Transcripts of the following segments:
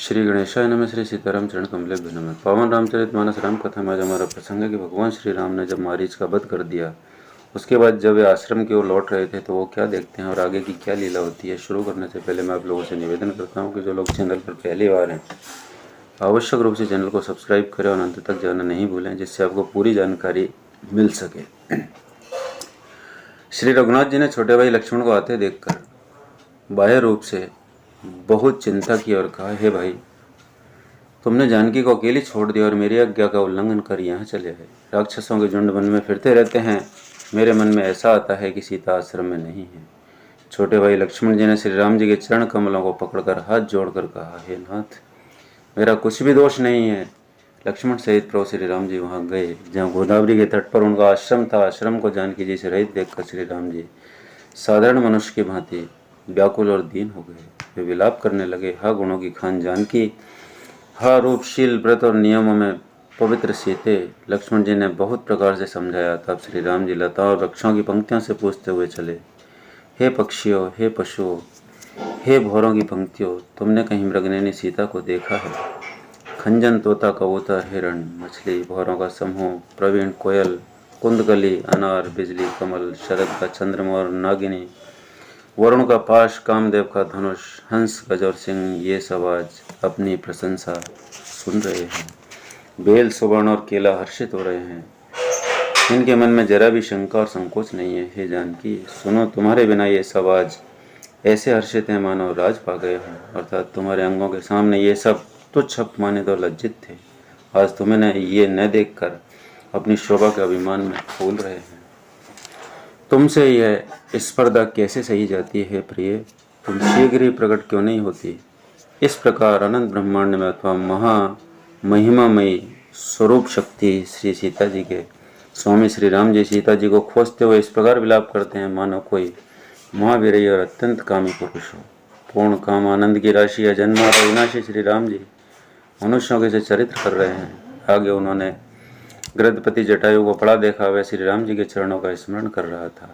श्री गणेशाय नमः। श्री सीताराम चरण कमलेभ्यो नमः। पावन रामचरितमानस राम कथा में आज हमारा प्रसंग है कि भगवान श्री राम ने जब मारीच का वध कर दिया, उसके बाद जब वे आश्रम की ओर लौट रहे थे तो वो क्या देखते हैं और आगे की क्या लीला होती है। शुरू करने से पहले मैं आप लोगों से निवेदन करता हूँ कि जो लोग चैनल पर पहली बार हैं आवश्यक रूप से चैनल को सब्सक्राइब करें और अंत तक जाना नहीं भूलें, जिससे आपको पूरी जानकारी मिल सके। श्री रघुनाथ जी ने छोटे भाई लक्ष्मण को आते देखकर बाह्य रूप से बहुत चिंता की और कहा, हे भाई, तुमने जानकी को अकेली छोड़ दिया और मेरी आज्ञा का उल्लंघन कर यहाँ चले आए। राक्षसों के झुंड वन में फिरते रहते हैं। मेरे मन में ऐसा आता है कि सीता आश्रम में नहीं है। छोटे भाई लक्ष्मण जी ने श्री राम जी के चरण कमलों को पकड़कर हाथ जोड़कर कहा, हे नाथ, मेरा कुछ भी दोष नहीं है। लक्ष्मण सहित प्रभु श्री राम जी वहाँ गए जहाँ गोदावरी के तट पर उनका आश्रम था। आश्रम को जानकी जी से रहित देखकर श्री राम जी साधारण मनुष्य की भांति व्याकुल और दीन हो गए। वे विलाप करने लगे, हा गुणों की खान जानकी, हा रूपशील व्रत और नियमों में पवित्र सीते। लक्ष्मण जी ने बहुत प्रकार से समझाया। तब श्री राम जी लता और वृक्षों की पंक्तियों से पूछते हुए चले, हे पक्षियों, हे पशुओं, हे भौरों की पंक्तियों, तुमने कहीं मृगनयनी सीता को देखा है? खंजन, तोता, कबूतर, हिरण, मछली, भौरों का समूह, प्रवीण, कोयल, कुंदकली, अनार, बिजली, कमल, शरद का चंद्रमा और नागिनी, वरुण का पाश, कामदेव का धनुष, हंस, गज और सिंह, ये सब आज अपनी प्रशंसा सुन रहे हैं। बेल, सुवर्ण और केला हर्षित हो रहे हैं। इनके मन में जरा भी शंका और संकोच नहीं है। हे जानकी, सुनो, तुम्हारे बिना ये सब आज ऐसे हर्षित हैं मानो राज पा गए हों। अर्थात तुम्हारे अंगों के सामने ये सब तुच्छ, अपमानित और लज्जित थे। आज तुम्हें ये न देखकर अपनी शोभा के अभिमान में फूल रहे हैं। तुमसे यह स्पर्धा कैसे सही जाती है प्रिय? तुम शीघ्र ही प्रकट क्यों नहीं होती? इस प्रकार अनंत ब्रह्मांड में अथवा महा महिमामयी स्वरूप शक्ति श्री सीता जी के स्वामी श्री राम जी सीता जी को खोजते हुए इस प्रकार विलाप करते हैं मानो कोई महावीर और अत्यंत कामी पुरुष हो। पूर्ण काम आनंद की राशि अजन्मा और अविनाशी श्री राम जी मनुष्यों के से चरित्र कर रहे हैं। आगे उन्होंने गृधपति जटायु को पड़ा देखा। वह श्री राम जी के चरणों का स्मरण कर रहा था,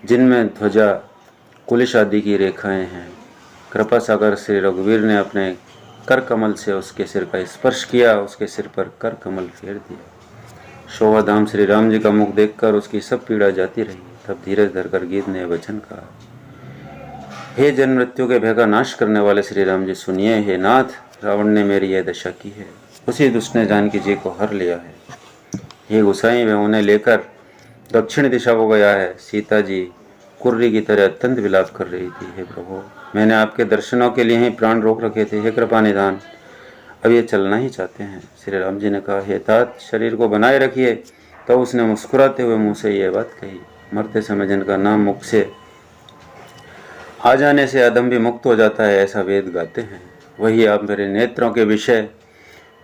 जिनमें ध्वजा, कुलिश आदि की रेखाएं हैं। कृपा सागर श्री रघुवीर ने अपने कर कमल से उसके सिर का स्पर्श किया, उसके सिर पर कर कमल फेर दिया। शोभाधाम श्री राम जी का मुख देखकर उसकी सब पीड़ा जाती रही। तब धीरज धरकर गीत ने वचन कहा, हे जन्म मृत्यु के भय का नाश करने वाले श्री राम जी, सुनिए। हे नाथ, रावण ने मेरी यह दशा की है, उसी दुष्ट ने जानकी जी को हर लिया है। ये गुसाई में उन्हें लेकर दक्षिण दिशा को गया है। सीता जी कुर्री की तरह अत्यंत विलाप कर रही थी। हे प्रभु, मैंने आपके दर्शनों के लिए ही प्राण रोक रखे थे। हे कृपा निधान, अब ये चलना ही चाहते हैं। श्री राम जी ने कहा, हे तात, शरीर को बनाए रखिए। तो उसने मुस्कुराते हुए मुंह से यह बात कही, मरते समय जिनका नाम मुख से आ जाने से अधम भी मुक्त हो जाता है, ऐसा वेद गाते हैं, वही आप मेरे नेत्रों के विषय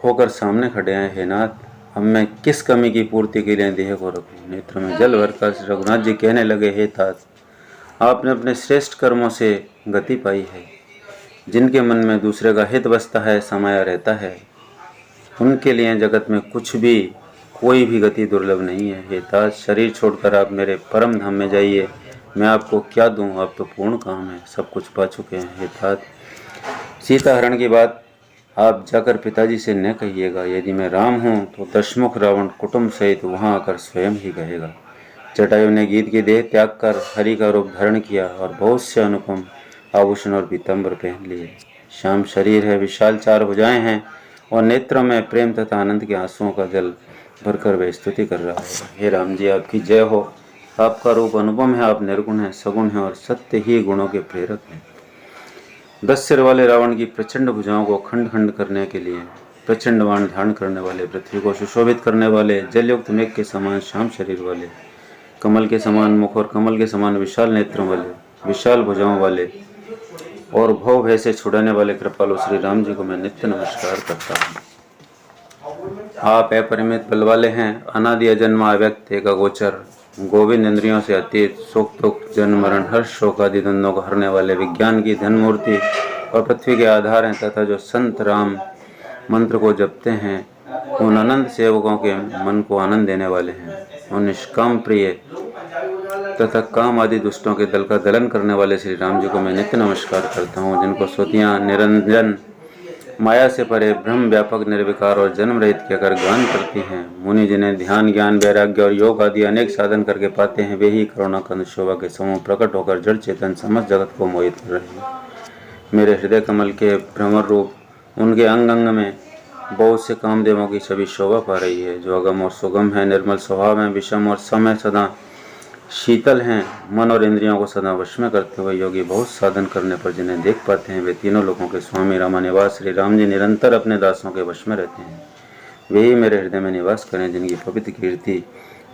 होकर सामने खड़े हैं। हे नाथ, अब मैं किस कमी की पूर्ति के लिए देह को रखूं? नेत्रों में जल भरकर श्री रघुनाथ जी कहने लगे, हे तात, आपने अपने श्रेष्ठ कर्मों से गति पाई है। जिनके मन में दूसरे का हित बसता है, समाया रहता है, उनके लिए जगत में कुछ भी, कोई भी गति दुर्लभ नहीं है। हे तात, शरीर छोड़कर आप मेरे परम धाम में जाइए। मैं आपको क्या दूं? आप तो पूर्ण काम है, सब कुछ पा चुके हैं। हे तात, सीता हरण की बात आप जाकर पिताजी से न कहिएगा। यदि मैं राम हूँ तो दशमुख रावण कुटुंब सहित वहाँ आकर स्वयं ही कहेगा। जटायु ने गीत की देह त्याग कर हरि का रूप धारण किया और बहुत से अनुपम आभूषण और पीताम्बर पहन लिए। श्याम शरीर है, विशाल चार भुजाएं हैं और नेत्रों में प्रेम तथा आनंद के आंसुओं का जल भरकर वह स्तुति कर रहा है। हे राम जी, आपकी जय हो। आपका रूप अनुपम है, आप निर्गुण हैं, सगुण हैं और सत्य ही गुणों के प्रेरक हैं। 10 सिर वाले रावण की प्रचंड भुजाओं को खंड खंड करने के लिए प्रचंड बाण धारण करने वाले, पृथ्वी को सुशोभित करने वाले, जलयुक्त मेघ के समान श्याम शरीर वाले, कमल के समान मुख और कमल के समान विशाल नेत्रों वाले, विशाल भुजाओं वाले और भव भय से छुड़ाने वाले कृपालु श्री राम जी को मैं नित्य नमस्कार करता हूँ। आप अपरिमित बल वाले हैं, अनादि अजन्मा अव्यक्त एक अगोचर, गोविंद, इंद्रियों से अतीत, सुख दुख जन्म मरण हर्ष शोक आदि द्वंद्वों को हरने वाले, विज्ञान की धन मूर्ति और पृथ्वी के आधार हैं तथा जो संत राम मंत्र को जपते हैं, उन अनंत सेवकों के मन को आनंद देने वाले हैं। उन निष्काम प्रिय तथा काम आदि दुष्टों के दल का दलन करने वाले श्री राम जी को मैं नित्य नमस्कार करता हूँ, जिनको स्तुतियाँ निरंजन माया से परे ब्रह्म व्यापक निर्विकार और जन्म रहित कहकर गान करती हैं। मुनि जिन्हें ध्यान, ज्ञान, वैराग्य और योग आदि अनेक साधन करके पाते हैं, वे ही करुणा कंद शोभा के समूह प्रकट होकर जड़ चेतन समस्त जगत को मोहित कर रहे हैं। मेरे हृदय कमल के भ्रमर रूप उनके अंग अंग में बहुत से कामदेवों की छवि शोभा पा रही है, जो अगम और सुगम है, निर्मल स्वभाव है, विषम और सम है, सदा शीतल हैं, मन और इंद्रियों को सदा वश में करते हुए योगी बहुत साधन करने पर जिन्हें देख पाते हैं, वे तीनों लोगों के स्वामी रामा निवास श्री राम जी निरंतर अपने दासों के वश में रहते हैं। वे ही मेरे हृदय में निवास करें, जिनकी पवित्र कीर्ति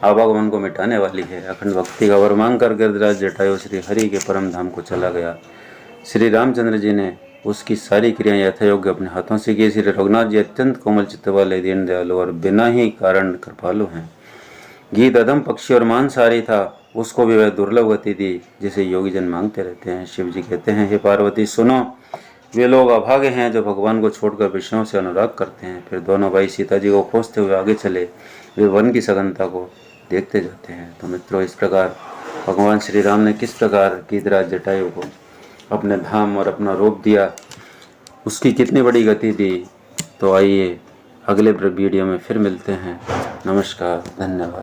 आवागमन को मिटाने वाली है। अखंड भक्ति का वर मांग कर गिरिराज जटायु श्री हरि के परम धाम को चला गया। श्री रामचंद्र जी ने उसकी सारी क्रियाएं यथायोग्य अपने हाथों से की। श्री रघुनाथ जी अत्यंत कोमल चित्त वाले, दीन दयालु और बिना ही कारण कृपालु हैं। गीत अदम पक्षी और मांसाहारी था, उसको भी वह दुर्लभ गति दी जिसे योगी जन मांगते रहते हैं। शिव जी कहते हैं, हे पार्वती सुनो, वे लोग अभागे हैं जो भगवान को छोड़कर विषयों से अनुराग करते हैं। फिर दोनों भाई सीता जी को खोजते हुए आगे चले, वे वन की सघनता को देखते जाते हैं। तो मित्रों, इस प्रकार भगवान श्री राम ने किस प्रकार गीतराज जटायु को अपने धाम और अपना रूप दिया, उसकी कितनी बड़ी गति दी। तो आइए अगले वीडियो में फिर मिलते हैं। नमस्कार, धन्यवाद।